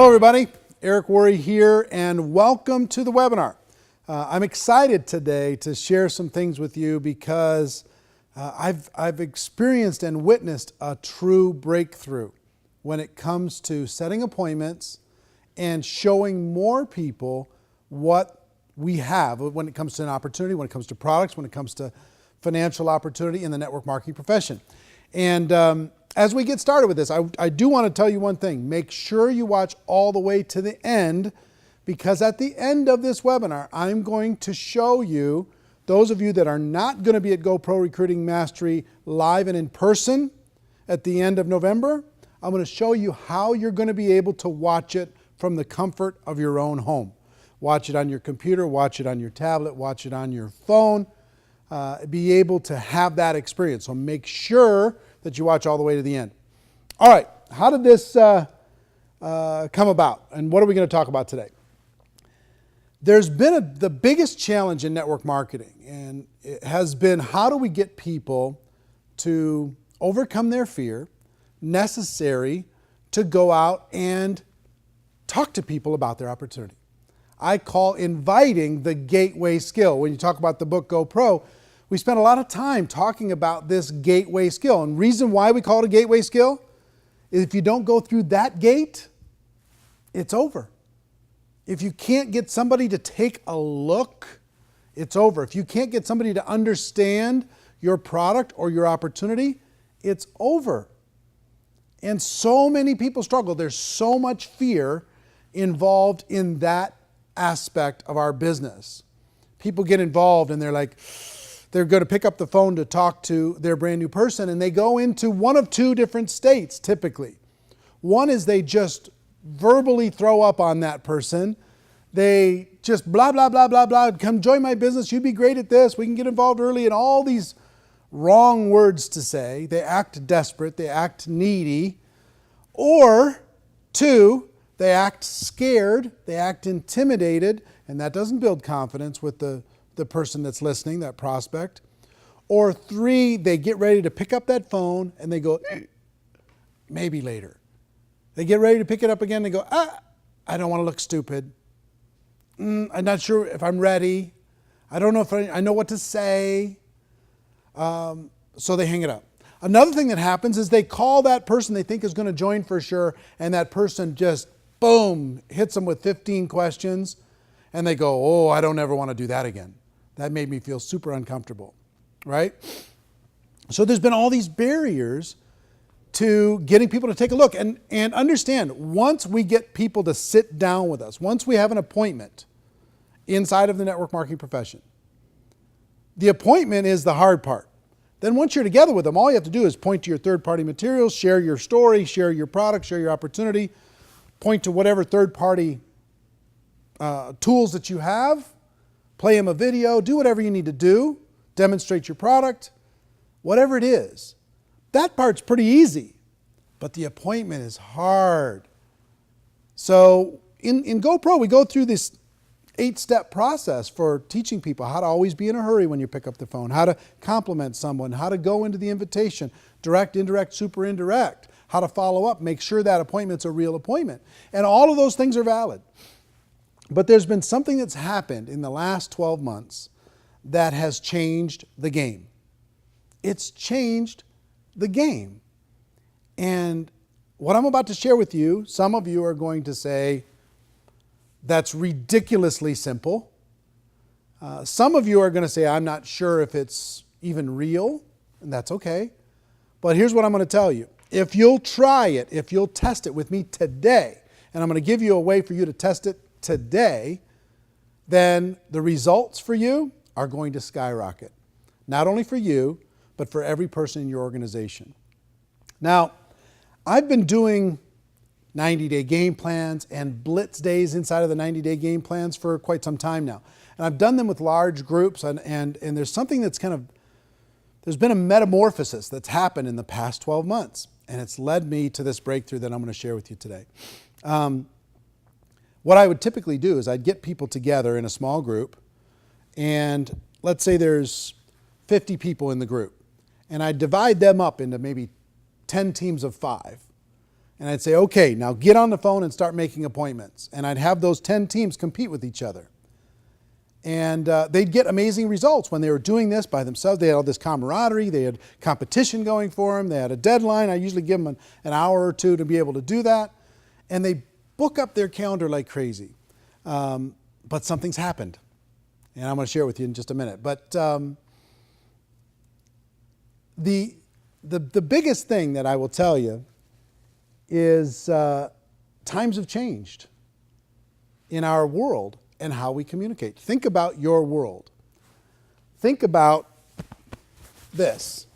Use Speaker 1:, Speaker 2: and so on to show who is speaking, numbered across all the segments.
Speaker 1: Hello everybody, Eric Worre here, and welcome to the webinar. I'm excited today to share some things with you because I've experienced and witnessed a true breakthrough when it comes to setting appointments and showing more people what we have when it comes to an opportunity, when it comes to products, when it comes to financial opportunity in the network marketing profession. And as we get started with this, I do want to tell you one thing. Make sure you watch all the way to the end, because at the end of this webinar, I'm going to show you, those of you that are not going to be at GoPro Recruiting Mastery live and in person at the end of November, I'm going to show you how you're going to be able to watch it from the comfort of your own home. Watch it on your computer, watch it on your tablet, watch it on your phone, be able to have that experience. So make sure that you watch all the way to the end. All right, how did this come about? And what are we going to talk about today? There's been the biggest challenge in network marketing, and it has been, how do we get people to overcome their fear necessary to go out and talk to people about their opportunity. I call inviting the gateway skill. When you talk about the book GoPro, we spent a lot of time talking about this gateway skill. And reason why we call it a gateway skill is if you don't go through that gate, it's over. If you can't get somebody to take a look, it's over. If you can't get somebody to understand your product or your opportunity, it's over. And so many people struggle. There's so much fear involved in that aspect of our business. People get involved and they're like, they're going to pick up the phone to talk to their brand new person, and they go into one of two different states typically. One is they just verbally throw up on that person. They just blah, blah, blah, blah, blah. Come join my business. You'd be great at this. We can get involved early, and all these wrong words to say. They act desperate. They act needy. Or two, they act scared. They act intimidated, and that doesn't build confidence with the person that's listening, that prospect. Or three, they get ready to pick up that phone and they go, maybe later. They get ready to pick it up again. They go, I don't want to look stupid. I'm not sure if I'm ready. I don't know if I know what to say. So they hang it up. Another thing that happens is they call that person they think is going to join for sure, and that person just, boom, hits them with 15 questions, and they go, oh, I don't ever want to do that again. That made me feel super uncomfortable, right? So there's been all these barriers to getting people to take a look. And understand, once we get people to sit down with us, once we have an appointment inside of the network marketing profession, the appointment is the hard part. Then once you're together with them, all you have to do is point to your third-party materials, share your story, share your product, share your opportunity, point to whatever third-party tools that you have, play them a video, do whatever you need to do, demonstrate your product, whatever it is. That part's pretty easy, but the appointment is hard. So in GoPro, we go through this 8-step process for teaching people how to always be in a hurry when you pick up the phone, how to compliment someone, how to go into the invitation, direct, indirect, super indirect, how to follow up, make sure that appointment's a real appointment. And all of those things are valid. But there's been something that's happened in the last 12 months that has changed the game. It's changed the game. And what I'm about to share with you, some of you are going to say, that's ridiculously simple. Some of you are going to say, I'm not sure if it's even real, and that's okay. But here's what I'm going to tell you. If you'll try it, if you'll test it with me today, and I'm going to give you a way for you to test it today, then the results for you are going to skyrocket. Not only for you, but for every person in your organization. Now, I've been doing 90-day game plans and blitz days inside of the 90-day game plans for quite some time now. And I've done them with large groups, and there's something that's there's been a metamorphosis that's happened in the past 12 months. And it's led me to this breakthrough that I'm going to share with you today. What I would typically do is I'd get people together in a small group, and let's say there's 50 people in the group, and I'd divide them up into maybe 10 teams of 5. And I'd say, okay, now get on the phone and start making appointments. And I'd have those 10 teams compete with each other. And they'd get amazing results when they were doing this by themselves. They had all this camaraderie. They had competition going for them. They had a deadline. I usually give them an hour or two to be able to do that. And they book up their calendar like crazy. But something's happened. And I'm going to share it with you in just a minute. But the biggest thing that I will tell you is times have changed in our world and how we communicate. Think about your world. Think about this.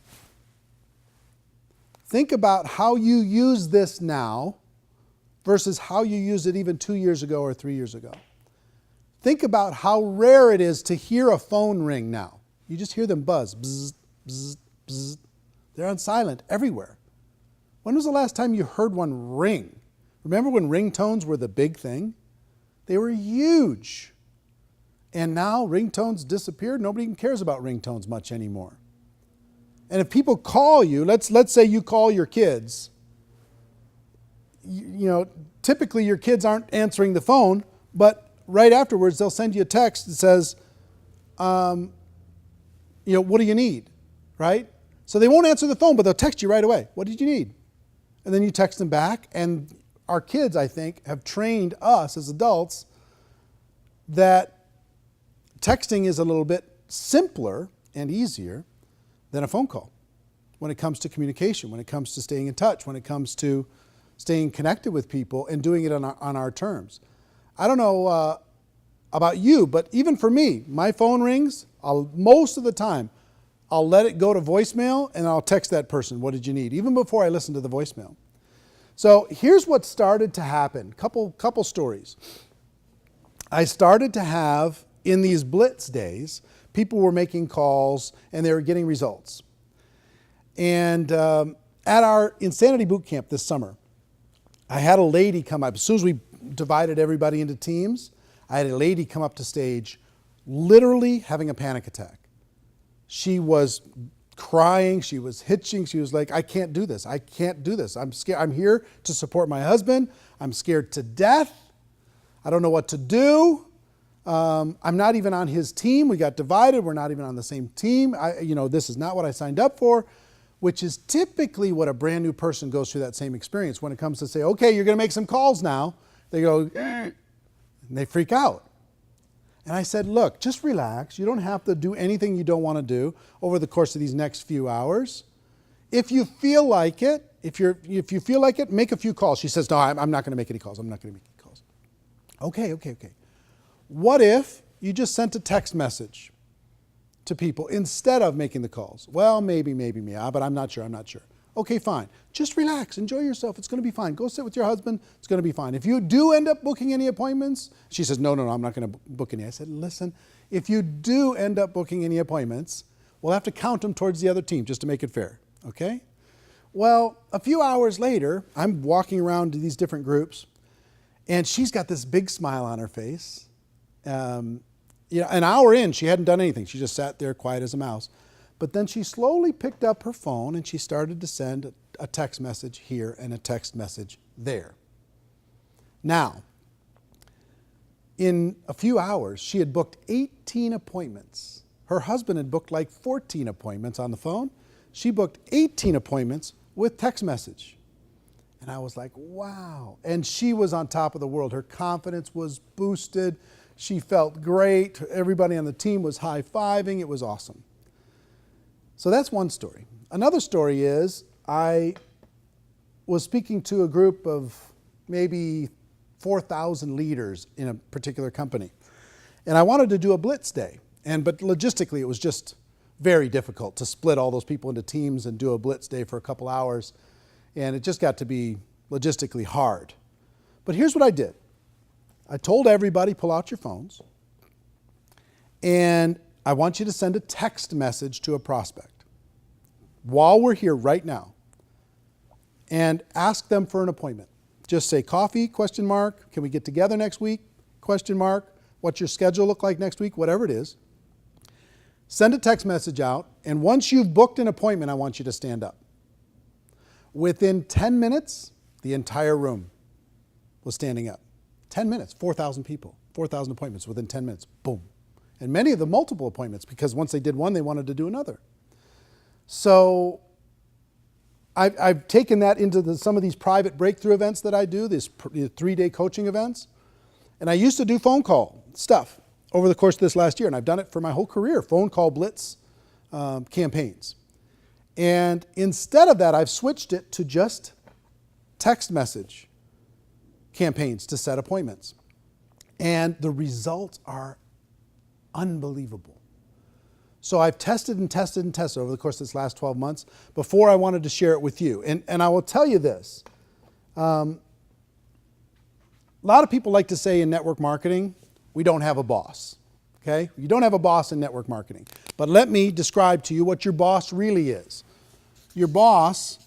Speaker 1: Think about how you use this now versus how you used it even 2 years ago or 3 years ago. Think about how rare it is to hear a phone ring now. You just hear them buzz. Bzz, bzz, bzz. They're on silent everywhere. When was the last time you heard one ring? Remember when ringtones were the big thing? They were huge. And now ringtones disappeared. Nobody even cares about ringtones much anymore. And if people call you, let's say you call your kids, you know, typically your kids aren't answering the phone, but right afterwards they'll send you a text that says, what do you need, right? So they won't answer the phone, but they'll text you right away. What did you need? And then you text them back, and our kids, I think, have trained us as adults that texting is a little bit simpler and easier than a phone call when it comes to communication, when it comes to staying in touch, when it comes to staying connected with people and doing it on our terms. I don't know about you, but even for me, my phone rings, most of the time, I'll let it go to voicemail and I'll text that person, what did you need? Even before I listen to the voicemail. So here's what started to happen. Couple stories. I started to have, in these blitz days, people were making calls and they were getting results. And at our Insanity Boot Camp this summer, I had a lady come up. As soon as we divided everybody into teams, I had a lady come up to stage literally having a panic attack. She was crying, she was hitching, she was like, I can't do this, I can't do this. I'm scared. I'm here to support my husband. I'm scared to death. I don't know what to do. I'm not even on his team. We got divided. We're not even on the same team. This is not what I signed up for, which is typically what a brand new person goes through that same experience when it comes to say, okay, you're going to make some calls now. They go, and they freak out. And I said, look, just relax. You don't have to do anything you don't want to do over the course of these next few hours. If you feel like it, if you feel like it, make a few calls. She says, no, I'm not going to make any calls. I'm not going to make any calls. Okay. What if you just sent a text message to people instead of making the calls? Well, maybe, but I'm not sure. Okay, fine. Just relax. Enjoy yourself. It's going to be fine. Go sit with your husband. It's going to be fine. If you do end up booking any appointments, she says, no, I'm not going to book any. I said, listen, if you do end up booking any appointments, we'll have to count them towards the other team just to make it fair, okay? Well, a few hours later, I'm walking around to these different groups, and she's got this big smile on her face. An hour in, she hadn't done anything. She just sat there quiet as a mouse. But then she slowly picked up her phone and she started to send a text message here and a text message there. Now, in a few hours, she had booked 18 appointments. Her husband had booked like 14 appointments on the phone. She booked 18 appointments with text message. And I was like, wow. And she was on top of the world. Her confidence was boosted. She felt great. Everybody on the team was high-fiving. It was awesome. So that's one story. Another story is I was speaking to a group of maybe 4,000 leaders in a particular company. And I wanted to do a blitz day. But logistically, it was just very difficult to split all those people into teams and do a blitz day for a couple hours. And it just got to be logistically hard. But here's what I did. I told everybody, pull out your phones. And I want you to send a text message to a prospect while we're here right now and ask them for an appointment. Just say coffee, ? Can we get together next week? ? What's your schedule look like next week? Whatever it is. Send a text message out, and once you've booked an appointment, I want you to stand up. Within 10 minutes, the entire room was standing up. 10 minutes, 4,000 people, 4,000 appointments within 10 minutes, boom. And many of them multiple appointments, because once they did one, they wanted to do another. So I've taken that into some of these private breakthrough events that I do, these 3-day coaching events. And I used to do phone call stuff over the course of this last year, and I've done it for my whole career, phone call blitz campaigns. And instead of that, I've switched it to just text message campaigns to set appointments. And the results are unbelievable. So I've tested and tested and tested over the course of this last 12 months before I wanted to share it with you. And I will tell you this. A lot of people like to say in network marketing, we don't have a boss. Okay? You don't have a boss in network marketing. But let me describe to you what your boss really is. Your boss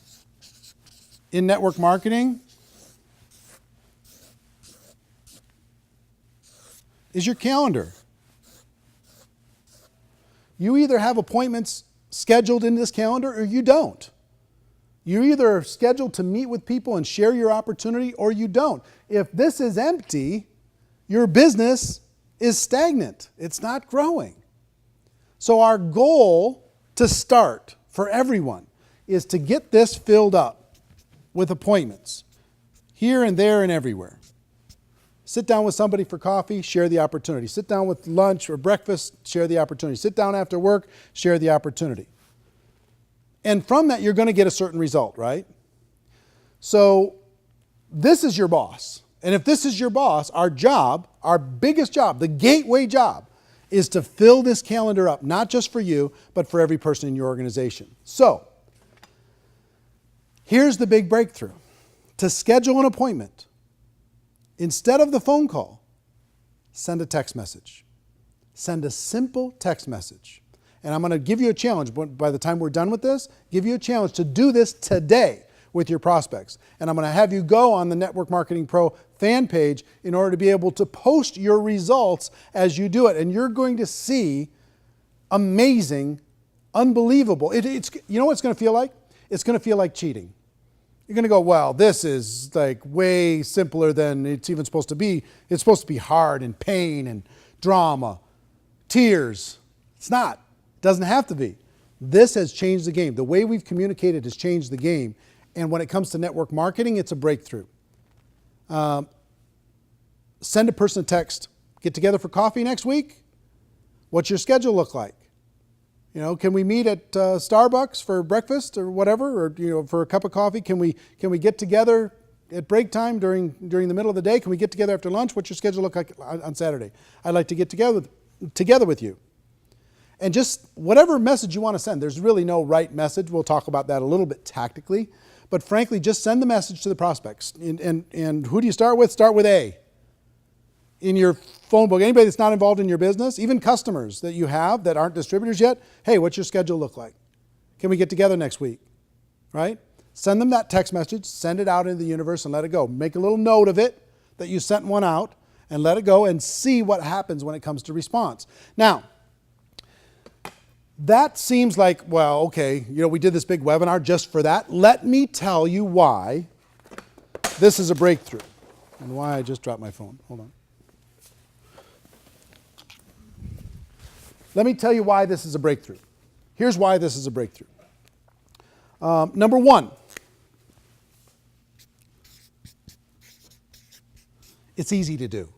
Speaker 1: in network marketing is your calendar. You either have appointments scheduled in this calendar or you don't. You're either scheduled to meet with people and share your opportunity or you don't. If this is empty, your business is stagnant. It's not growing. So our goal to start for everyone is to get this filled up with appointments here and there and everywhere. Sit down with somebody for coffee, share the opportunity. Sit down with lunch or breakfast, share the opportunity. Sit down after work, share the opportunity. And from that, you're going to get a certain result, right? So this is your boss. And if this is your boss, our job, our biggest job, the gateway job, is to fill this calendar up, not just for you, but for every person in your organization. So here's the big breakthrough. To schedule an appointment, instead of the phone call, send a text message. Send a simple text message. And I'm going to give you a challenge. By the time we're done with this, give you a challenge to do this today with your prospects. And I'm going to have you go on the Network Marketing Pro fan page in order to be able to post your results as you do it. And you're going to see amazing, unbelievable. You know what it's going to feel like? It's going to feel like cheating. You're going to go, well, this is like way simpler than it's even supposed to be. It's supposed to be hard and pain and drama, tears. It's not. It doesn't have to be. This has changed the game. The way we've communicated has changed the game. And when it comes to network marketing, it's a breakthrough. Send a person a text. Get together for coffee next week? What's your schedule look like? You know, can we meet at Starbucks for breakfast or whatever, or for a cup of coffee? Can we get together at break time during the middle of the day? Can we get together after lunch? What's your schedule look like on Saturday? I'd like to get together with you. And just whatever message you want to send. There's really no right message. We'll talk about that a little bit tactically. But frankly, just send the message to the prospects. And who do you start with? Start with A. In your phone book, anybody that's not involved in your business, even customers that you have that aren't distributors yet, hey, what's your schedule look like? Can we get together next week? Right? Send them that text message, send it out into the universe and let it go. Make a little note of it that you sent one out and let it go and see what happens when it comes to response. Now, that seems like, well, okay, we did this big webinar just for that. Let me tell you why this is a breakthrough and why I just dropped my phone. Hold on. Let me tell you why this is a breakthrough. Here's why this is a breakthrough. Number one, it's easy to do.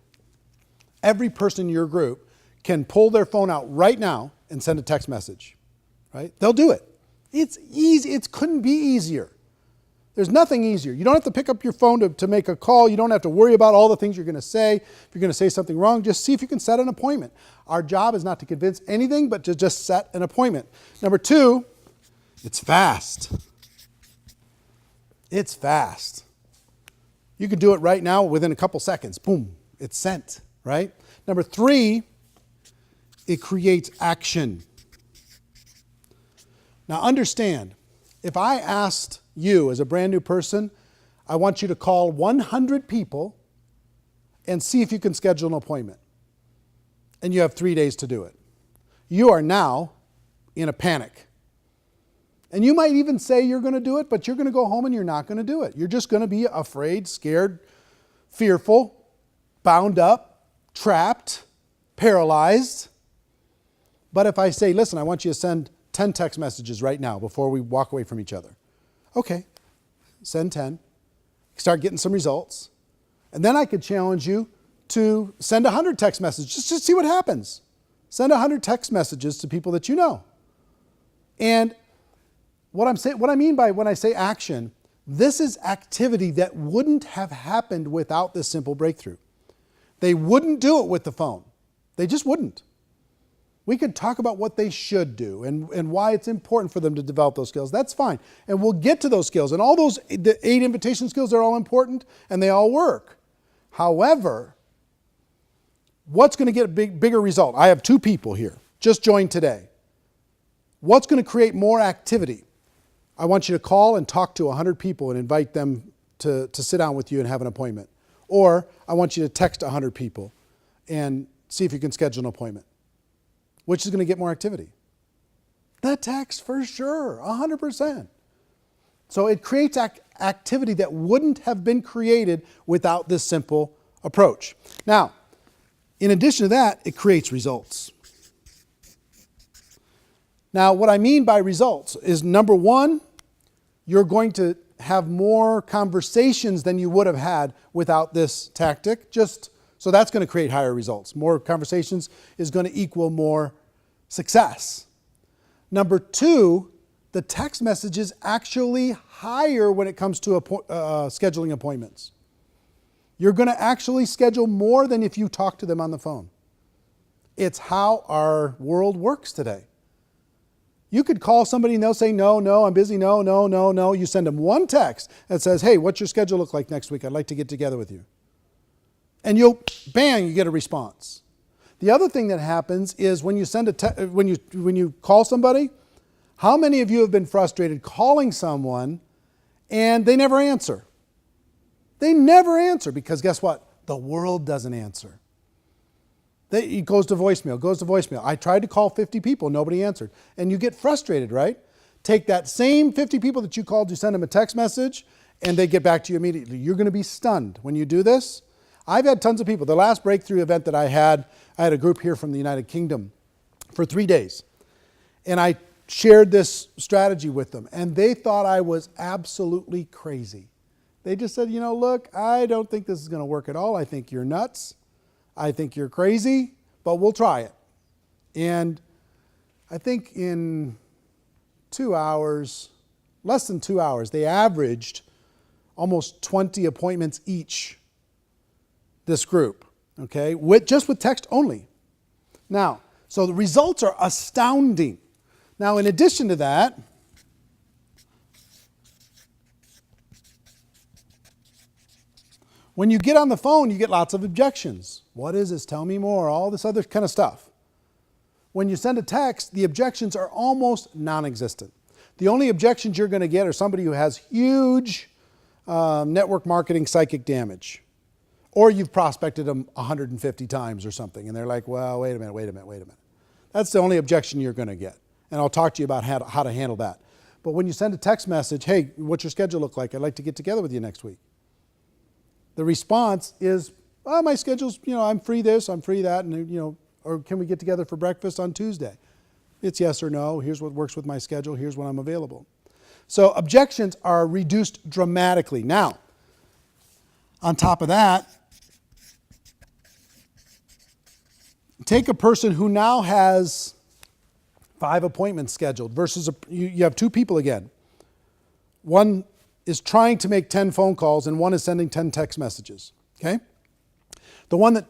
Speaker 1: Every person in your group can pull their phone out right now and send a text message. Right? They'll do it. It's easy. It couldn't be easier. There's nothing easier. You don't have to pick up your phone to make a call. You don't have to worry about all the things you're going to say. If you're going to say something wrong, just see if you can set an appointment. Our job is not to convince anything, but to just set an appointment. Number two, it's fast. It's fast. You can do it right now within a couple seconds. Boom, it's sent, right? Number three, it creates action. Now understand, if I asked you as a brand new person, I want you to call 100 people and see if you can schedule an appointment. And you have 3 days to do it. You are now in a panic. And you might even say you're going to do it, but you're going to go home and you're not going to do it. You're just going to be afraid, scared, fearful, bound up, trapped, paralyzed. But if I say, listen, I want you to send 10 text messages right now before we walk away from each other. Okay, send 10. Start getting some results. And then I could challenge you to send 100 text messages just to see what happens. Send 100 text messages to people that you know. And what I mean by when I say action, this is activity that wouldn't have happened without this simple breakthrough. They wouldn't do it with the phone. They just wouldn't. We could talk about what they should do and why it's important for them to develop those skills. That's fine. And we'll get to those skills. And all those, the 8 invitation skills, they're all important and they all work. However, what's going to get a bigger result? I have 2 people here, just joined today. What's going to create more activity? I want you to call and talk to 100 people and invite them to sit down with you and have an appointment. Or I want you to text 100 people and see if you can schedule an appointment. Which is going to get more activity? The text for sure, 100%. So it creates activity that wouldn't have been created without this simple approach. Now, in addition to that, it creates results. Now, what I mean by results is, number 1, you're going to have more conversations than you would have had without this tactic. So that's going to create higher results. More conversations is going to equal more success. Number 2, the text message is actually higher when it comes to scheduling appointments. You're going to actually schedule more than if you talk to them on the phone. It's how our world works today. You could call somebody and they'll say, no, I'm busy, no. You send them one text that says, hey, what's your schedule look like next week? I'd like to get together with you. And you get a response. The other thing that happens is when you when you call somebody, how many of you have been frustrated calling someone and they never answer? They never answer because guess what? The world doesn't answer. It goes to voicemail. I tried to call 50 people, nobody answered. And you get frustrated, right? Take that same 50 people that you called, you send them a text message, and they get back to you immediately. You're going to be stunned when you do this. I've had tons of people. The last breakthrough event that I had a group here from the United Kingdom for 3 days. And I shared this strategy with them, and they thought I was absolutely crazy. They just said, look, I don't think this is going to work at all. I think you're nuts. I think you're crazy, but we'll try it. And I think in 2 hours, less than 2 hours, they averaged almost 20 appointments each, this group, okay, just with text only. Now, so the results are astounding. Now, in addition to that, when you get on the phone, you get lots of objections. What is this? Tell me more. All this other kind of stuff. When you send a text, the objections are almost non-existent. The only objections you're going to get are somebody who has huge network marketing psychic damage. Or you've prospected them 150 times or something, and they're like, well, wait a minute. That's the only objection you're going to get. And I'll talk to you about how to handle that. But when you send a text message, hey, what's your schedule look like? I'd like to get together with you next week. The response is, oh, my schedule's, I'm free this, I'm free that, and, or can we get together for breakfast on Tuesday? It's yes or no. Here's what works with my schedule. Here's when I'm available. So objections are reduced dramatically. Now, on top of that, take a person who now has 5 appointments scheduled versus you have 2 people again. One is trying to make 10 phone calls and one is sending 10 text messages, okay? The one that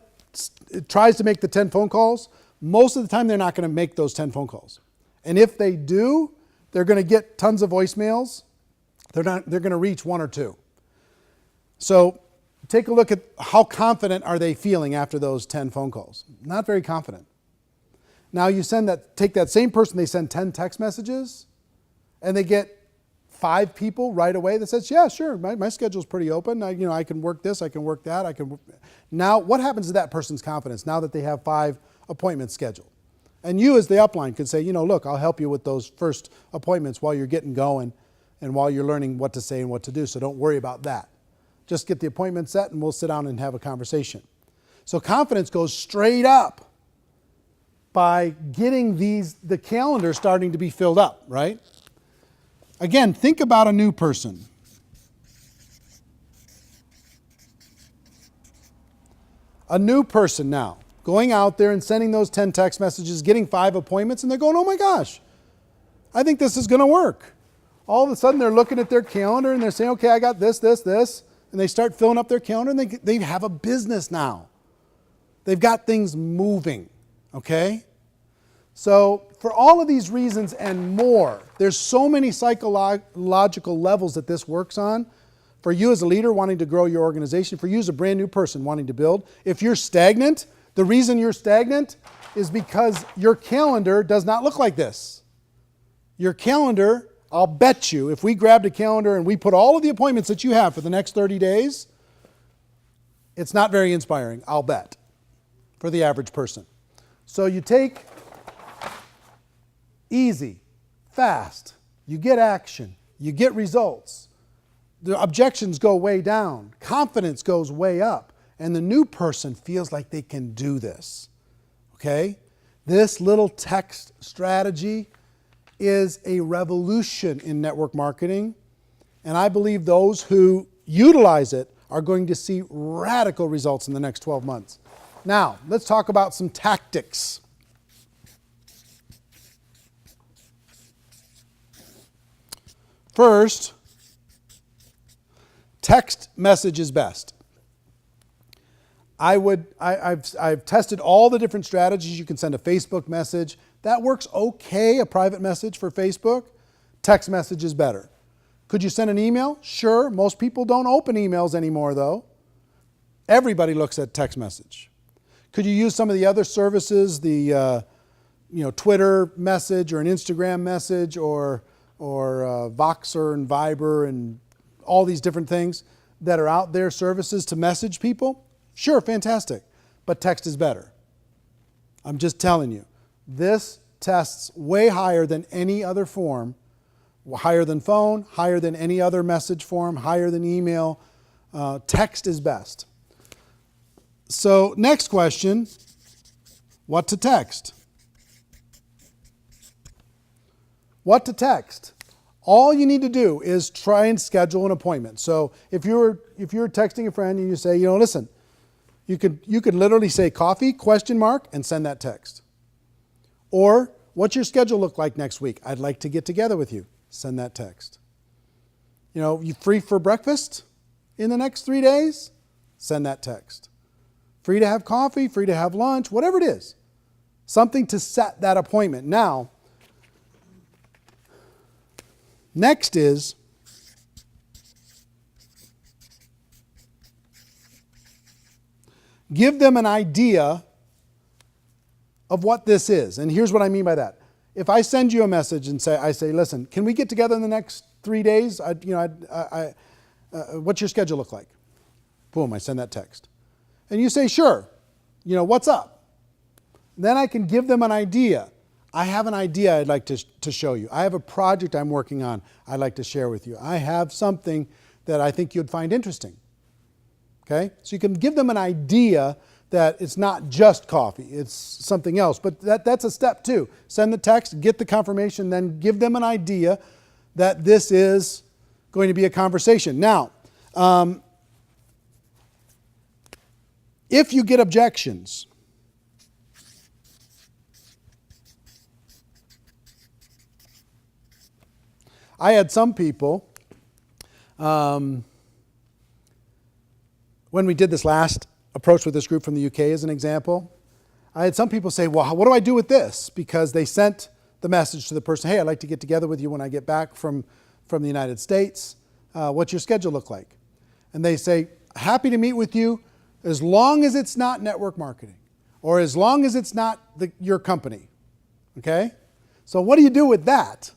Speaker 1: tries to make the 10 phone calls, most of the time they're not going to make those 10 phone calls. And if they do, they're going to get tons of voicemails. They're going to reach 1 or 2. So take a look at how confident are they feeling after those 10 phone calls. Not very confident. Now you take that same person, they send 10 text messages and they get 5 people right away that says, yeah, sure, my schedule's pretty open. I can work this, I can work that. Now, what happens to that person's confidence now that they have 5 appointments scheduled? And you as the upline could say, look, I'll help you with those first appointments while you're getting going and while you're learning what to say and what to do. So don't worry about that. Just get the appointment set and we'll sit down and have a conversation. So confidence goes straight up by getting the calendar starting to be filled up, right? Again, think about a new person. A new person now, going out there and sending those 10 text messages, getting 5 appointments, and they're going, oh my gosh, I think this is going to work. All of a sudden they're looking at their calendar and they're saying, okay, I got this, and they start filling up their calendar and they have a business now. They've got things moving, okay? So for all of these reasons and more, there's so many psychological levels that this works on. For you as a leader wanting to grow your organization, for you as a brand new person wanting to build, if you're stagnant, the reason you're stagnant is because your calendar does not look like this. Your calendar, I'll bet you, if we grabbed a calendar and we put all of the appointments that you have for the next 30 days, it's not very inspiring, I'll bet, for the average person. So you take easy, fast, you get action, you get results. The objections go way down, confidence goes way up, and the new person feels like they can do this, okay? This little text strategy is a revolution in network marketing, and I believe those who utilize it are going to see radical results in the next 12 months. Now, let's talk about some tactics. First, text message is best. I've tested all the different strategies. You can send a Facebook message. That works okay, a private message for Facebook. Text message is better. Could you send an email? Sure. Most people don't open emails anymore, though. Everybody looks at text message. Could you use some of the other services, the Twitter message or an Instagram message or Voxer and Viber and all these different things that are out there, services to message people? Sure, fantastic. But text is better. I'm just telling you. This tests way higher than any other form, higher than phone, higher than any other message form, higher than email. Text is best. So next question, what to text? What to text? All you need to do is try and schedule an appointment. So if you're texting a friend and you say, listen, you could literally say coffee, ? And send that text. Or what's your schedule look like next week? I'd like to get together with you. Send that text. You free for breakfast in the next 3 days? Send that text. Free to have coffee, free to have lunch, whatever it is. Something to set that appointment. Now, next is give them an idea of what this is. And here's what I mean by that. If I send you a message and I say, listen, can we get together in the next 3 days? What's your schedule look like? Boom, I send that text. And you say, sure, what's up? Then I can give them an idea. I have an idea I'd like to show you. I have a project I'm working on I'd like to share with you. I have something that I think you'd find interesting. Okay? So you can give them an idea that it's not just coffee, it's something else. But that's a step too. Send the text, get the confirmation, then give them an idea that this is going to be a conversation. Now, if you get objections, I had some people, when we did this last approach with this group from the UK as an example, I had some people say, well, what do I do with this? Because they sent the message to the person, hey, I'd like to get together with you when I get back from the United States. What's your schedule look like? And they say, happy to meet with you as long as it's not network marketing or as long as it's not your company. Okay? So what do you do with that?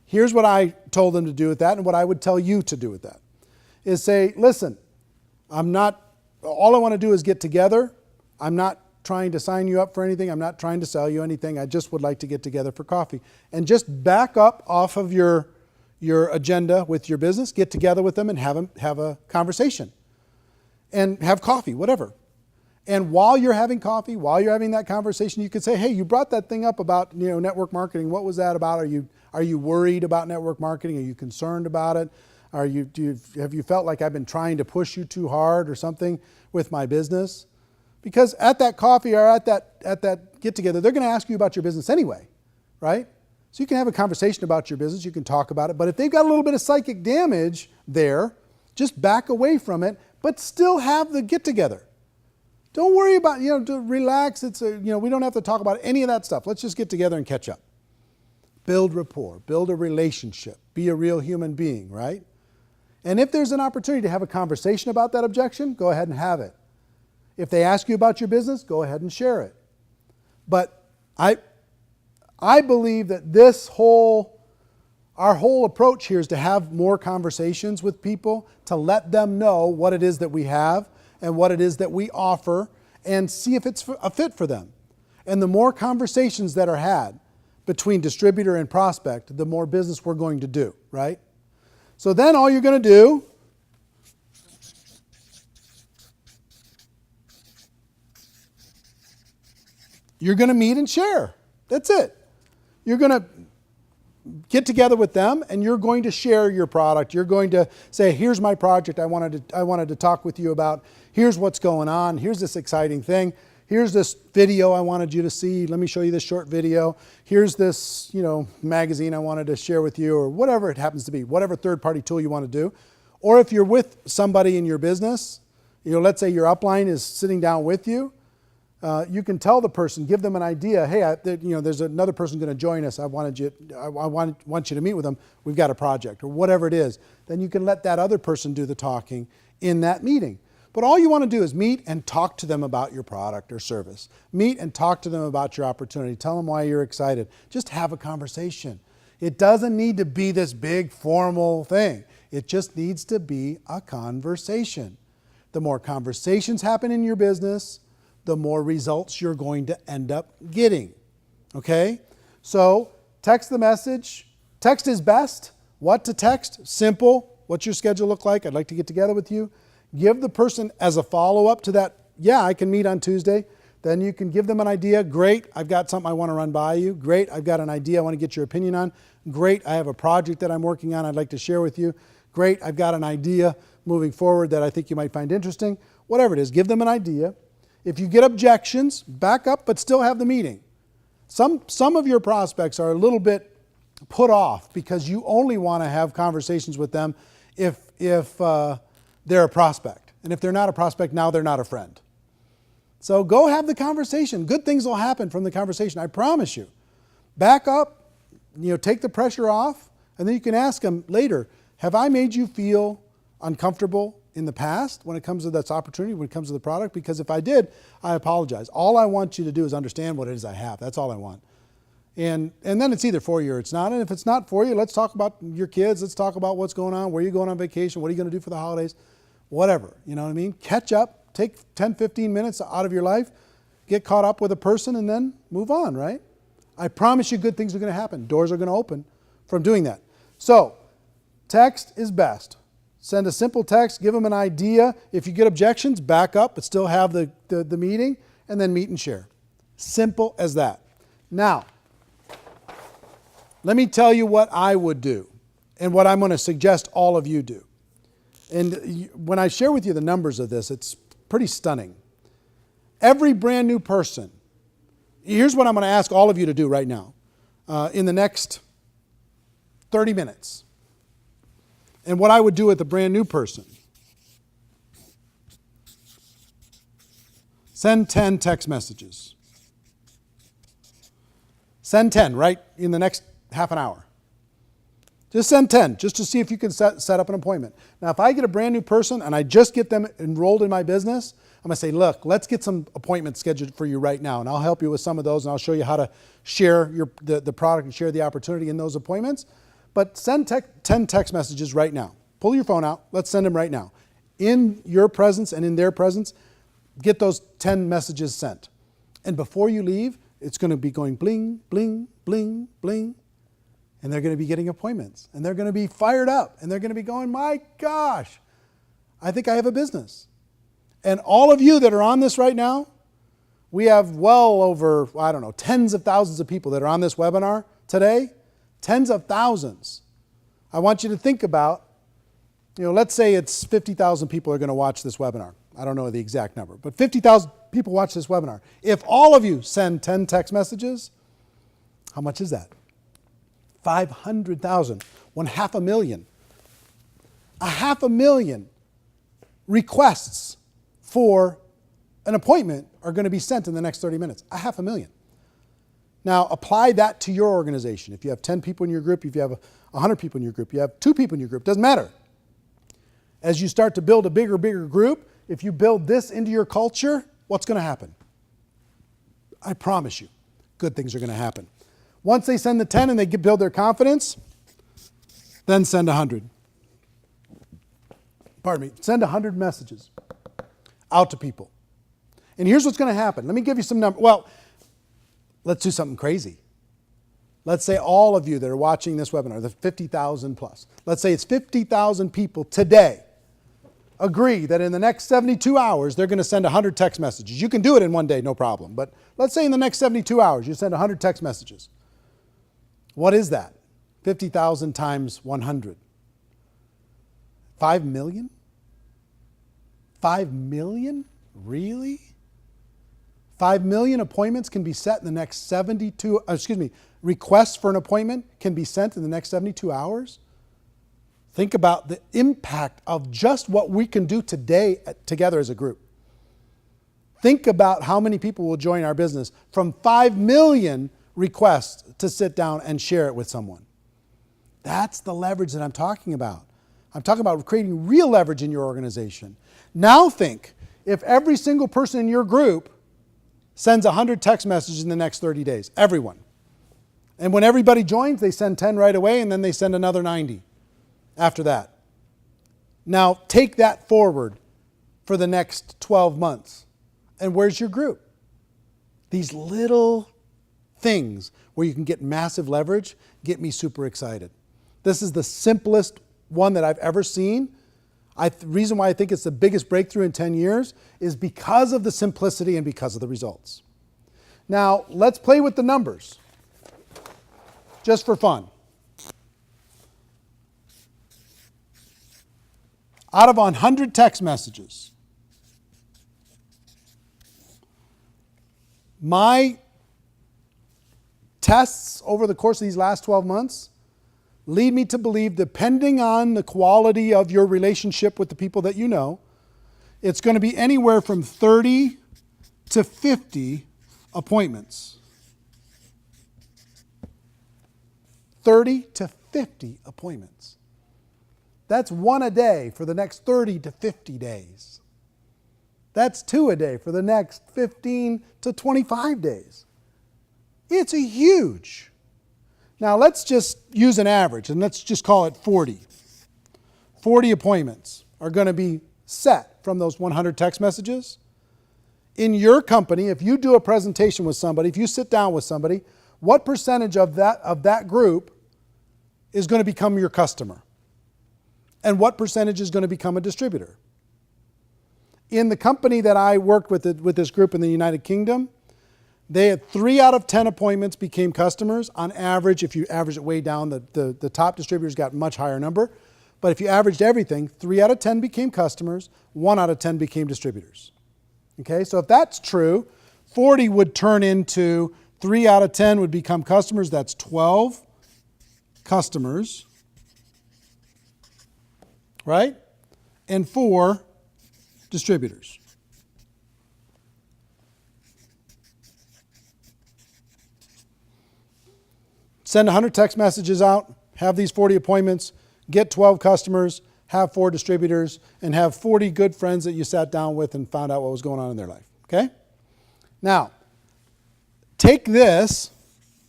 Speaker 1: Here's what I told them to do with that and what I would tell you to do with that. Is say, listen, all I want to do is get together. I'm not trying to sign you up for anything. I'm not trying to sell you anything. I just would like to get together for coffee. And just back up off of your agenda with your business, get together with them and have a conversation. And have coffee, whatever. And while you're having coffee, while you're having that conversation, you could say, hey, you brought that thing up about network marketing. What was that about? Are you worried about network marketing? Are you concerned about it? Have you felt like I've been trying to push you too hard or something with my business? Because at that coffee or at that get together, they're going to ask you about your business anyway, right? So you can have a conversation about your business. You can talk about it. But if they've got a little bit of psychic damage there, just back away from it, but still have the get together. Don't worry about, to relax. We don't have to talk about any of that stuff. Let's just get together and catch up. Build rapport, build a relationship, be a real human being, right? And if there's an opportunity to have a conversation about that objection, go ahead and have it. If they ask you about your business, go ahead and share it. But I believe that our whole approach here is to have more conversations with people, to let them know what it is that we have and what it is that we offer, and see if it's a fit for them. And the more conversations that are had between distributor and prospect, the more business we're going to do, right? So then all you're going to do you're going to meet and share. That's it. You're going to get together with them and you're going to share your product. You're going to say, here's my project I wanted to talk with you about. Here's what's going on. Here's this exciting thing. Here's this video I wanted you to see. Let me show you this short video. Here's this, magazine I wanted to share with you, or whatever it happens to be, whatever third-party tool you want to do. Or if you're with somebody in your business, let's say your upline is sitting down with you, you can tell the person, give them an idea. Hey, there's another person going to join us. I want you to meet with them. We've got a project, or whatever it is. Then you can let that other person do the talking in that meeting. But all you want to do is meet and talk to them about your product or service. Meet and talk to them about your opportunity. Tell them why you're excited. Just have a conversation. It doesn't need to be this big formal thing. It just needs to be a conversation. The more conversations happen in your business, the more results you're going to end up getting. Okay? So text the message. Text is best. What to text? Simple. What's your schedule look like? I'd like to get together with you. Give the person as a follow-up to that, I can meet on Tuesday. Then you can give them an idea. Great, I've got something I want to run by you. Great, I've got an idea I want to get your opinion on. Great, I have a project that I'm working on I'd like to share with you. Great, I've got an idea moving forward that I think you might find interesting. Whatever it is, give them an idea. If you get objections, back up, but still have the meeting. Some of your prospects are a little bit put off because you only want to have conversations with them if they're a prospect. And if they're not a prospect, now they're not a friend. So go have the conversation. Good things will happen from the conversation, I promise you. Back up, take the pressure off, and then you can ask them later, have I made you feel uncomfortable in the past when it comes to this opportunity, when it comes to the product? Because if I did, I apologize. All I want you to do is understand what it is I have. That's all I want. And then it's either for you or it's not. And if it's not for you, let's talk about your kids. Let's talk about what's going on. Where are you going on vacation? What are you going to do for the holidays? Whatever. You know what I mean? Catch up. Take 10, 15 minutes out of your life. Get caught up with a person and then move on, right? I promise you good things are going to happen. Doors are going to open from doing that. So text is best. Send a simple text. Give them an idea. If you get objections, back up, but still have the meeting, and then meet and share. Simple as that. Now, let me tell you what I would do and what I'm going to suggest all of you do. And when I share with you the numbers of this, it's pretty stunning. Every brand new person, here's what I'm going to ask all of you to do right now in the next 30 minutes. And what I would do with a brand new person. Send 10 text messages. Send 10 right in the next half an hour. Just send 10, just to see if you can set up an appointment. Now, if I get a brand new person and I just get them enrolled in my business, I'm going to say, look, let's get some appointments scheduled for you right now. And I'll help you with some of those, and I'll show you how to share the product and share the opportunity in those appointments. But send 10 text messages right now. Pull your phone out. Let's send them right now. In your presence and in their presence, get those 10 messages sent. And before you leave, it's going to be going bling, bling, bling, bling. And they're going to be getting appointments. And they're going to be fired up. And they're going to be going, my gosh, I think I have a business. And all of you that are on this right now, we have well over, tens of thousands of people that are on this webinar today. Tens of thousands. I want you to think about, let's say it's 50,000 people are going to watch this webinar. I don't know the exact number, but 50,000 people watch this webinar. If all of you send 10 text messages, how much is that? 500,000, 500,000. 500,000 requests for an appointment are going to be sent in the next 30 minutes. 500,000. Now, apply that to your organization. If you have 10 people in your group, if you have 100 people in your group, you have 2 people in your group, doesn't matter. As you start to build a bigger group, if you build this into your culture, what's going to happen? I promise you, good things are going to happen. Once they send the 10 and they build their confidence, then send 100. Pardon me, send 100 messages out to people. And here's what's going to happen. Let me give you some numbers. Well, let's do something crazy. Let's say all of you that are watching this webinar, the 50,000 plus, let's say it's 50,000 people today agree that in the next 72 hours, they're going to send 100 text messages. You can do it in one day, no problem. But let's say in the next 72 hours, you send 100 text messages. What is that? 50,000 times 100. 5 million? 5 million? Really? 5 million appointments can be set in the next requests for an appointment can be sent in the next 72 hours? Think about the impact of just what we can do today together as a group. Think about how many people will join our business from 5 million requests to sit down and share it with someone. That's the leverage that I'm talking about. I'm talking about creating real leverage in your organization. Now think, if every single person in your group sends 100 text messages in the next 30 days, everyone. And when everybody joins, they send 10 right away, and then they send another 90 after that. Now take that forward for the next 12 months. And where's your group? These little things where you can get massive leverage get me super excited. This is the simplest one that I've ever seen. The reason why I think it's the biggest breakthrough in 10 years is because of the simplicity and because of the results. Now, let's play with the numbers, just for fun. Out of 100 text messages, my tests over the course of these last 12 months lead me to believe, depending on the quality of your relationship with the people that you know, it's going to be anywhere from 30 to 50 appointments. 30 to 50 appointments. That's 1 a day for the next 30 to 50 days. That's 2 a day for the next 15 to 25 days. It's a huge. Now let's just use an average and let's just call it 40. 40 appointments are going to be set from those 100 text messages. In your company, if you do a presentation with somebody, if you sit down with somebody, what percentage of that group is going to become your customer? And what percentage is going to become a distributor? In the company that I worked with this group in the United Kingdom, they had 3 out of 10 appointments became customers. On average, if you average it way down, the top distributors got a much higher number. But if you averaged everything, 3 out of 10 became customers, 1 out of 10 became distributors. Okay, so if that's true, 40 would turn into 3 out of 10 would become customers. That's 12 customers, right? And 4 distributors. Send 100 text messages out, have these 40 appointments, get 12 customers, have 4 distributors, and have 40 good friends that you sat down with and found out what was going on in their life. Okay? Now, take this.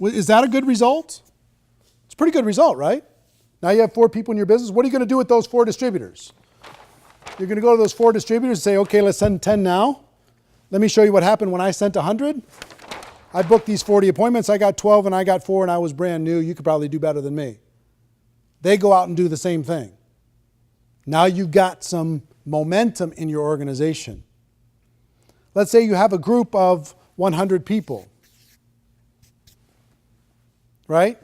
Speaker 1: Is that a good result? It's a pretty good result, right? Now you have 4 people in your business. What are you going to do with those 4 distributors? You're going to go to those 4 distributors and say, okay, let's send 10 now. Let me show you what happened when I sent 100. I booked these 40 appointments. I got 12 and I got 4 and I was brand new. You could probably do better than me. They go out and do the same thing. Now you've got some momentum in your organization. Let's say you have a group of 100 people. Right?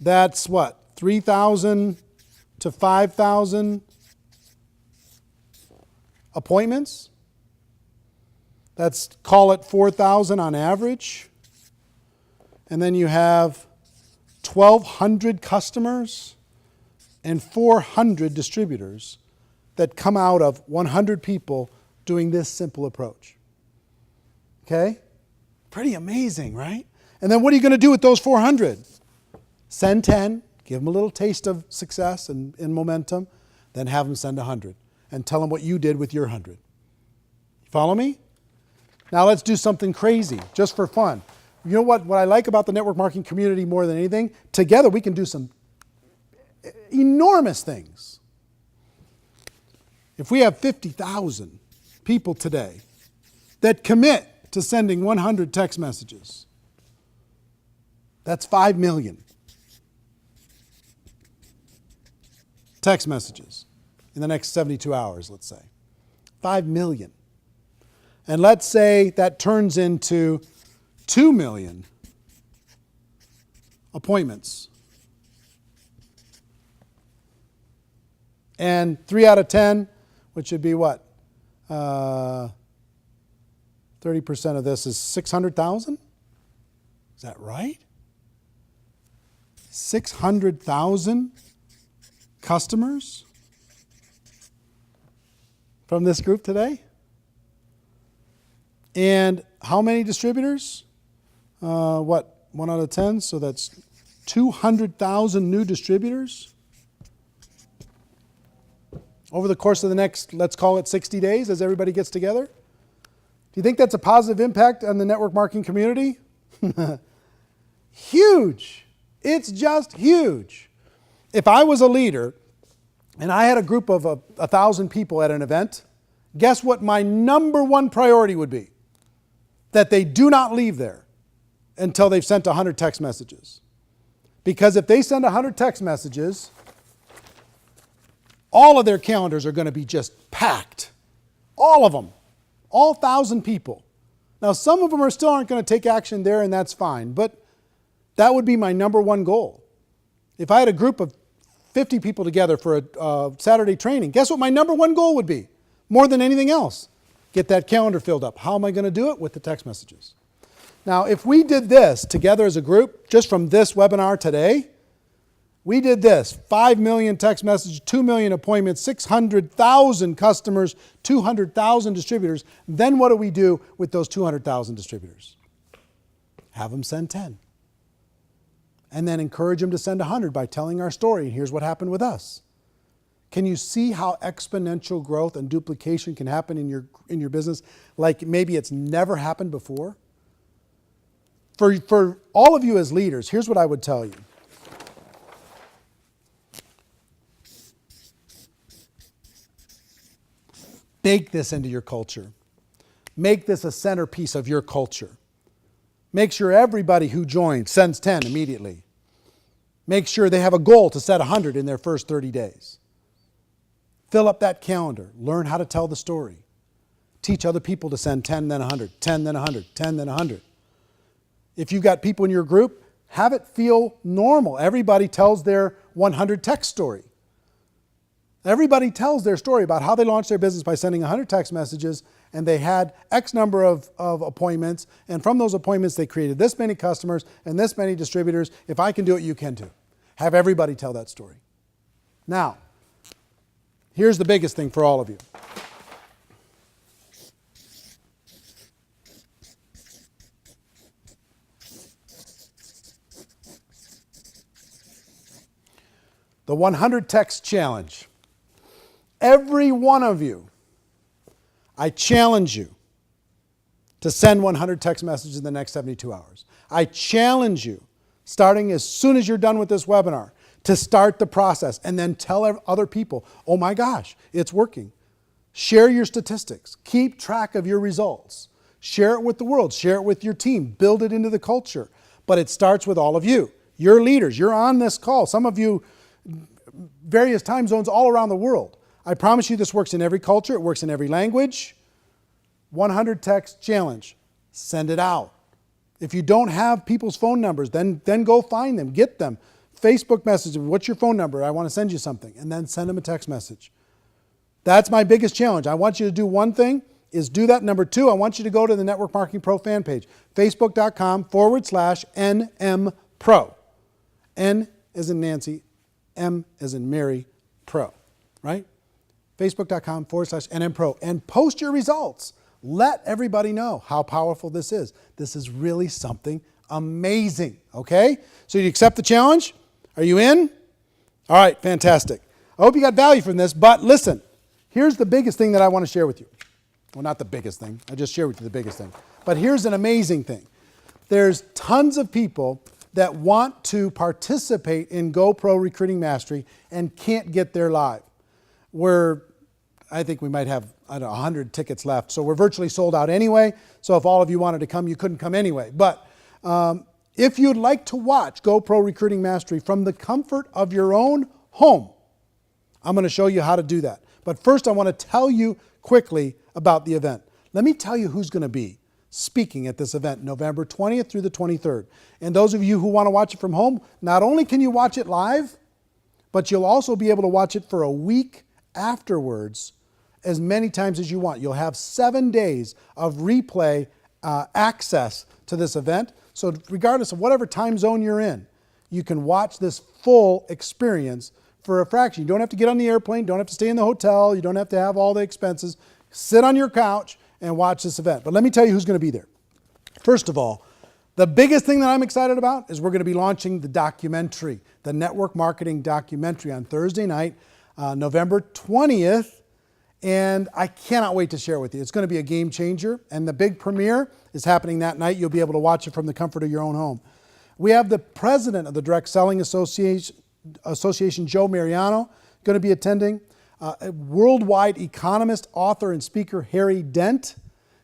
Speaker 1: That's what? 3,000 to 5,000 appointments. Let's call it 4,000 on average. And then you have 1,200 customers and 400 distributors that come out of 100 people doing this simple approach. Okay? Pretty amazing, right? And then what are you going to do with those 400? Send 10, give them a little taste of success and momentum, then have them send 100 and tell them what you did with your 100. Follow me? Now let's do something crazy, just for fun. You know what I like about the network marketing community more than anything? Together we can do some enormous things. If we have 50,000 people today that commit to sending 100 text messages, that's 5 million text messages in the next 72 hours, let's say. 5 million. And let's say that turns into 2 million appointments. And 3 out of 10, which would be what? 30% of this is 600,000? Is that right? 600,000 customers from this group today? And how many distributors? 1 out of 10, so that's 200,000 new distributors over the course of the next, let's call it 60 days as everybody gets together. Do you think that's a positive impact on the network marketing community? Huge. It's just huge. If I was a leader and I had a group of 1,000 people at an event, guess what my number one priority would be? That they do not leave there until they've sent 100 text messages. Because if they send 100 text messages, all of their calendars are going to be just packed. All of them. All 1,000 people. Now, some of them still aren't going to take action there, and that's fine. But that would be my number one goal. If I had a group of 50 people together for a Saturday training, guess what my number one goal would be? More than anything else. Get that calendar filled up. How am I going to do it? With the text messages. Now, if we did this together as a group, just from this webinar today, we did this, 5 million text messages, 2 million appointments, 600,000 customers, 200,000 distributors. Then what do we do with those 200,000 distributors? Have them send 10. And then encourage them to send 100 by telling our story. And here's what happened with us. Can you see how exponential growth and duplication can happen in your business like maybe it's never happened before? For all of you as leaders, here's what I would tell you. Bake this into your culture. Make this a centerpiece of your culture. Make sure everybody who joins sends 10 immediately. Make sure they have a goal to set 100 in their first 30 days. Fill up that calendar. Learn how to tell the story. Teach other people to send 10, then 100, 10, then 100, 10, then 100. If you've got people in your group, have it feel normal. Everybody tells their 100 text story. Everybody tells their story about how they launched their business by sending 100 text messages, and they had X number of appointments, and from those appointments they created this many customers and this many distributors. If I can do it, you can too. Have everybody tell that story. Now, here's the biggest thing for all of you. The 100 text challenge. Every one of you, I challenge you to send 100 text messages in the next 72 hours. I challenge you, starting as soon as you're done with this webinar, to start the process and then tell other people, oh my gosh, it's working. Share your statistics. Keep track of your results. Share it with the world. Share it with your team. Build it into the culture. But it starts with all of you. You're leaders. You're on this call. Some of you, various time zones all around the world. I promise you this works in every culture. It works in every language. 100 text challenge. Send it out. If you don't have people's phone numbers, then go find them. Get them. Facebook message them. What's your phone number? I want to send you something. And then send them a text message. That's my biggest challenge. I want you to do one thing, is do that. Number two, I want you to go to the Network Marketing Pro fan page. Facebook.com/NMPro. N as in Nancy, M as in Mary, Pro. Right? Facebook.com/NMPro. And post your results. Let everybody know how powerful this is. This is really something amazing. Okay? So you accept the challenge? Are you in? All right, fantastic. I hope you got value from this, but listen, here's the biggest thing that I want to share with you. Well, not the biggest thing. I just shared with you the biggest thing. But here's an amazing thing. There's tons of people that want to participate in GoPro Recruiting Mastery and can't get there live. I think we might have, 100 tickets left. So we're virtually sold out anyway. So if all of you wanted to come, you couldn't come anyway. But if you'd like to watch GoPro Recruiting Mastery from the comfort of your own home, I'm going to show you how to do that. But first, I want to tell you quickly about the event. Let me tell you who's going to be speaking at this event, November 20th through the 23rd. And those of you who want to watch it from home, not only can you watch it live, but you'll also be able to watch it for a week afterwards, as many times as you want. You'll have 7 days of replay access to this event. So regardless of whatever time zone you're in, you can watch this full experience for a fraction. You don't have to get on the airplane, don't have to stay in the hotel, you don't have to have all the expenses. Sit on your couch and watch this event. But let me tell you who's going to be there. First of all, the biggest thing that I'm excited about is we're going to be launching the documentary, the network marketing documentary on Thursday night, November 20th. And I cannot wait to share it with you. It's going to be a game changer. And the big premiere is happening that night. You'll be able to watch it from the comfort of your own home. We have the president of the Direct Selling Association, Joe Mariano, going to be attending. A worldwide economist, author, and speaker, Harry Dent,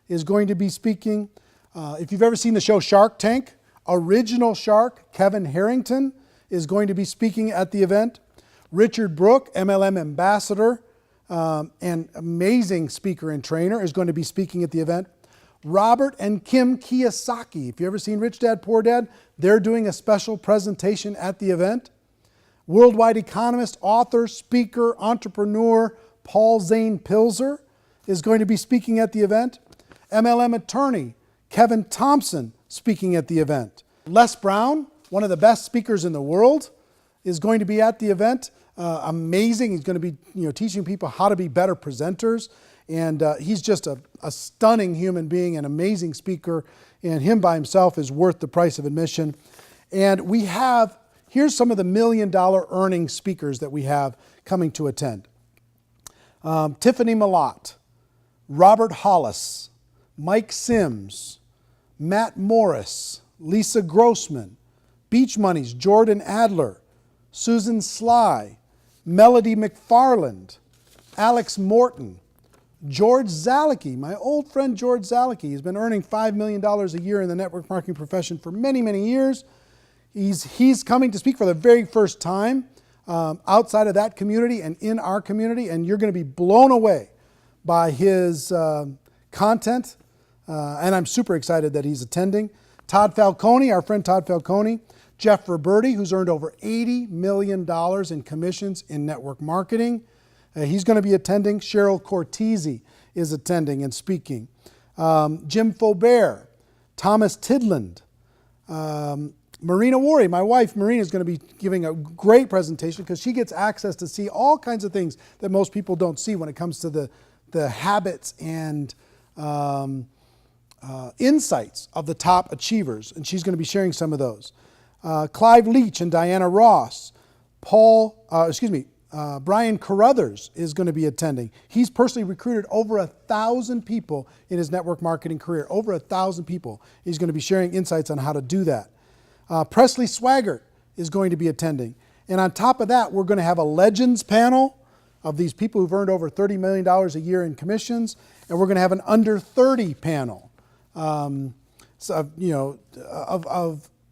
Speaker 1: is going to be speaking. If you've ever seen the show Shark Tank, original shark, Kevin Harrington, is going to be speaking at the event. Richard Brooke, MLM ambassador, and amazing speaker and trainer, is going to be speaking at the event. Robert and Kim Kiyosaki, if you've ever seen Rich Dad, Poor Dad, they're doing a special presentation at the event. Worldwide economist, author, speaker, entrepreneur, Paul Zane Pilzer is going to be speaking at the event. MLM attorney, Kevin Thompson, speaking at the event. Les Brown, one of the best speakers in the world, is going to be at the event. Amazing. He's going to be teaching people how to be better presenters. And he's just a stunning human being, an amazing speaker. And him by himself is worth the price of admission. And we have, here's some of the $1 million earning speakers that we have coming to attend. Tiffany Malott, Robert Hollis, Mike Sims, Matt Morris, Lisa Grossman, Beach Money's Jordan Adler, Susan Sly, Melody McFarland, Alex Morton, George Zalicki, my old friend George Zalicki. He's been earning $5 million a year in the network marketing profession for many, many years. He's coming to speak for the very first time outside of that community and in our community, and you're going to be blown away by his content, and I'm super excited that he's attending. Todd Falcone, our friend Todd Falcone, Jeff Roberti, who's earned over $80 million in commissions in network marketing. He's going to be attending. Cheryl Cortese is attending and speaking. Jim Faubert, Thomas Tidland, Marina Worre, my wife Marina, is going to be giving a great presentation because she gets access to see all kinds of things that most people don't see when it comes to the habits and insights of the top achievers, and she's going to be sharing some of those. Clive Leach and Diana Ross, Brian Carruthers is going to be attending. He's personally recruited over 1,000 people in his network marketing career, over 1,000 people. He's going to be sharing insights on how to do that. Presley Swaggart is going to be attending. And on top of that, we're going to have a legends panel of these people who've earned over $30 million a year in commissions, and we're going to have an under 30 panel. of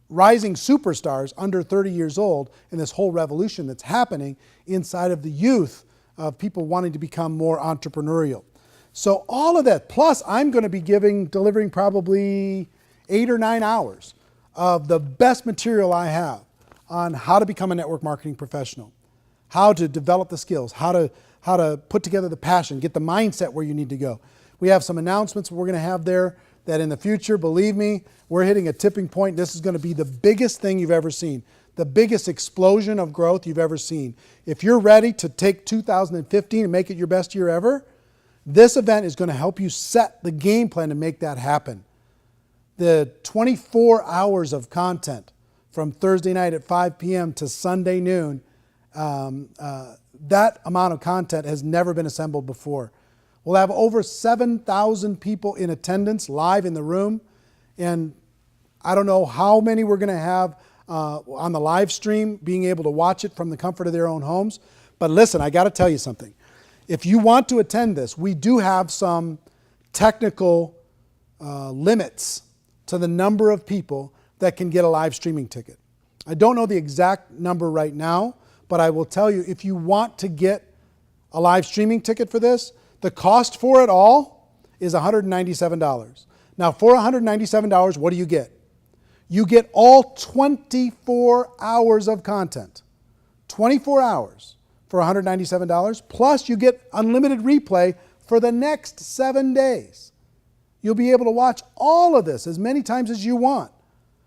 Speaker 1: rising superstars under 30 years old in this whole revolution that's happening inside of the youth of people wanting to become more entrepreneurial. So all of that, plus I'm going to be delivering probably 8 or 9 hours of the best material I have on how to become a network marketing professional, how to develop the skills, how to put together the passion, get the mindset where you need to go. We have some announcements we're going to have there that in the future, believe me, we're hitting a tipping point. This is going to be the biggest thing you've ever seen, the biggest explosion of growth you've ever seen. If you're ready to take 2015 and make it your best year ever, this event is going to help you set the game plan to make that happen. The 24 hours of content from Thursday night at 5 p.m. to Sunday noon, that amount of content has never been assembled before. We'll have over 7,000 people in attendance live in the room, and I don't know how many we're going to have on the live stream being able to watch it from the comfort of their own homes. But listen, I got to tell you something. If you want to attend this, we do have some technical limits to the number of people that can get a live streaming ticket. I don't know the exact number right now, but I will tell you, if you want to get a live streaming ticket for this, the cost for it all is $197. Now, for $197, what do you get? You get all 24 hours of content. 24 hours for $197, plus you get unlimited replay for the next 7 days. You'll be able to watch all of this as many times as you want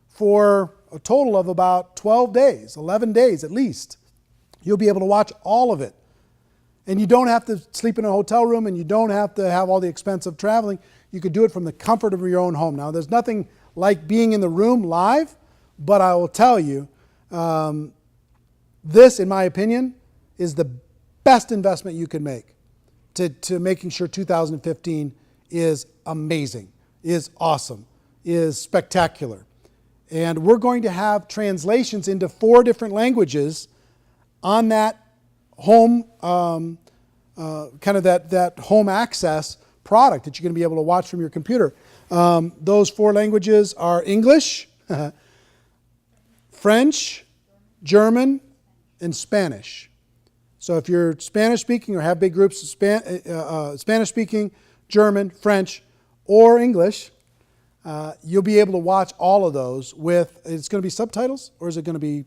Speaker 1: for a total of about 12 days, 11 days at least. You'll be able to watch all of it. And you don't have to sleep in a hotel room, and you don't have to have all the expense of traveling. You could do it from the comfort of your own home. Now, there's nothing like being in the room live, but I will tell you, this, in my opinion, is the best investment you can make to making sure 2015 is amazing, is awesome, is spectacular. And we're going to have translations into 4 different languages on that home, kind of that home access product that you're going to be able to watch from your computer. Those 4 languages are English, French, German, and Spanish. So if you're Spanish speaking or have big groups of Spanish speaking, German, French, or English, you'll be able to watch all of those with, it's going to be subtitles, or is it going to be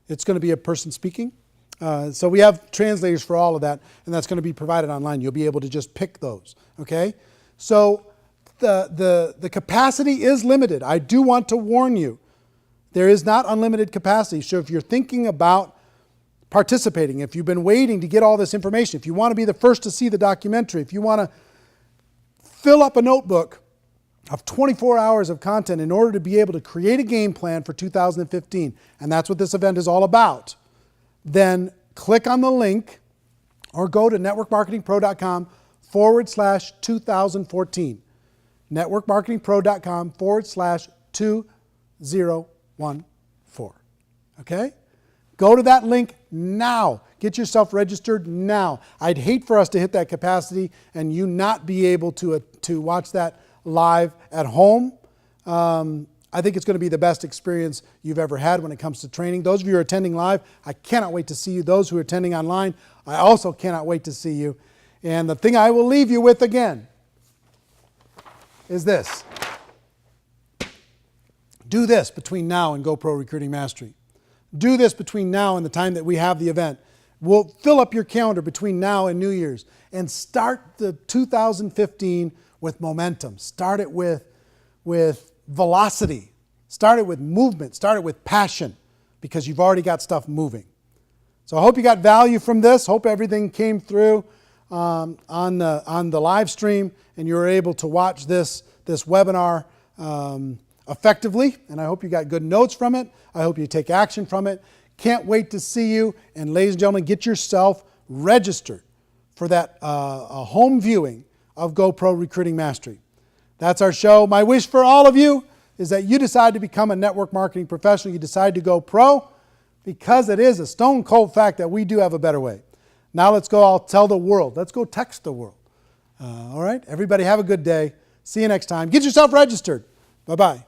Speaker 1: it's going to be a person speaking? So we have translators for all of that, and that's going to be provided online. You'll be able to just pick those, okay? So the capacity is limited. I do want to warn you. There is not unlimited capacity. So if you're thinking about participating, if you've been waiting to get all this information, if you want to be the first to see the documentary, if you want to fill up a notebook of 24 hours of content in order to be able to create a game plan for 2015, and that's what this event is all about, then click on the link or go to networkmarketingpro.com/2014. networkmarketingpro.com/2014. Okay? Go to that link now. Get yourself registered now. I'd hate for us to hit that capacity and you not be able to watch that live at home. I think it's going to be the best experience you've ever had when it comes to training. Those of you who are attending live, I cannot wait to see you. Those who are attending online, I also cannot wait to see you. And the thing I will leave you with again is this. Do this between now and GoPro Recruiting Mastery. Do this between now and the time that we have the event. We'll fill up your calendar between now and New Year's and start the 2015 with momentum. Start it with velocity. Start it with movement. Start it with passion, because you've already got stuff moving. So I hope you got value from this. Hope everything came through on the live stream and you were able to watch this webinar effectively. And I hope you got good notes from it. I hope you take action from it. Can't wait to see you. And ladies and gentlemen, get yourself registered for that home viewing of GoPro Recruiting Mastery. That's our show. My wish for all of you is that you decide to become a network marketing professional. You decide to go pro, because it is a stone cold fact that we do have a better way. Now let's go. I'll tell the world. Let's go text the world. All right. Everybody have a good day. See you next time. Get yourself registered. Bye-bye.